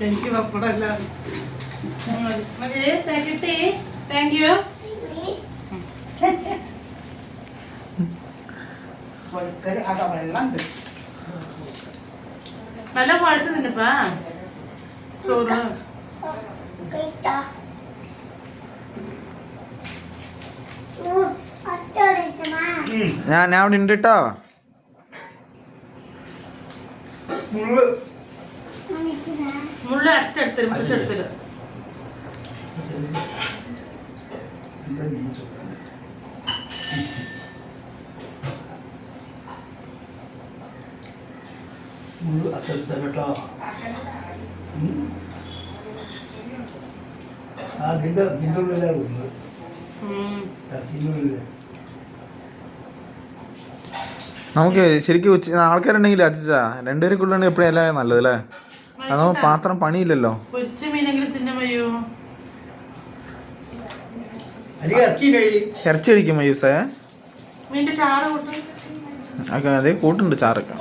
എനിക്ക് പപ്പടം എല്ലാം കിട്ടി. Thank you. അതാ വെള്ളം ഉണ്ട്. നല്ല കുഴച്ച് തിന്നിപ്പാ ചോറ്. ഞാൻ അവിടെ ഉണ്ട് കേട്ടോ. മുള്ള അരച്ചെടുത്തരും എടുത്തരും. കേട്ടോ അതിന്റെ ഉള്ളിലാണ് നമുക്ക് ശരിക്കും ആൾക്കാരുണ്ടെങ്കിൽ അച്ഛാ രണ്ടുപേർക്കുള്ള എപ്പോഴല്ലേ നല്ലതല്ലേ. അതോ പാത്രം പണിയില്ലല്ലോ. പൊരിച്ച മീനെങ്കിലും തിന്നമയ്യോ. ഇറച്ചി കഴിക്കും മയ്യൂസേ. മീൻ്റെ ചാറ് കൂട്ടും. അതേ കൂട്ടുണ്ട് ചാറൊക്കെ.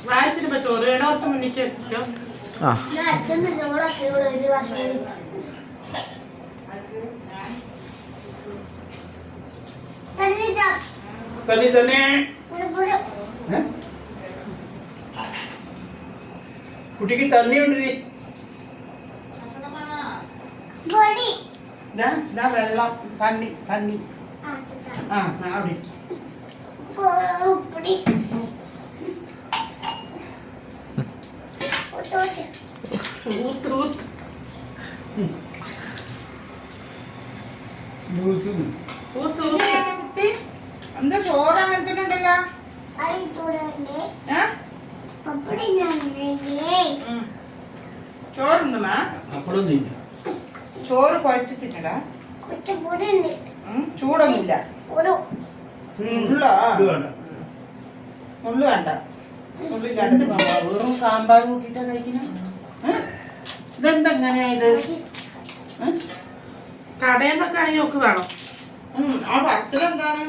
വായത്തിന് ചോറ് ഏടോർത്ത് മുന്നിക്ക് ആ തന്നെ കുട്ടിക്ക് തണ്ണിയുണ്ട്. വെള്ളം തണ്ണി തണ്ണി. ആ അവിടെ കുട്ടി എന്താ ചോറ് അങ്ങനെ തന്നെ ഉണ്ടല്ലോ. ചോറുണ്ടോ? ചോറ് കുഴച്ച് തിന്നടാ. ചൂടൊന്നുമില്ല. മുള്ളു വേണ്ട. മുള്ളില്ലാണ്ട് വെറും സാമ്പാർ കൂട്ടിട്ടാ കഴിക്കണം. ഇതെന്തെങ്ങനെയായത്? കടയിൽ നിന്നൊക്കെ ആണെങ്കിൽ ഒക്കെ വേണം. ആ ഭക്തരെന്താണ്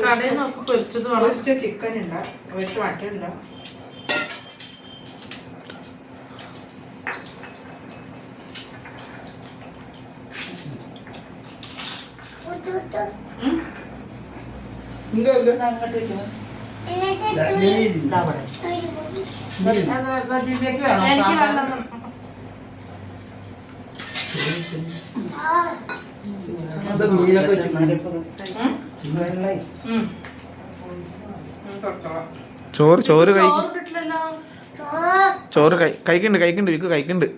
കടയിൽ നിന്നൊക്കെ പൊരിച്ചത് വേണം. പൊരിച്ച ചിക്കൻ ഉണ്ടോ? പൊരിച്ച മട്ടൻ ഉണ്ടോ? ദിവ്യക്ക് വേണം. ചോറ് ചോറ് ചോറ് കഴിക്കുന്നുണ്ട് വിക്ക് കഴിക്കുന്നുണ്ട്.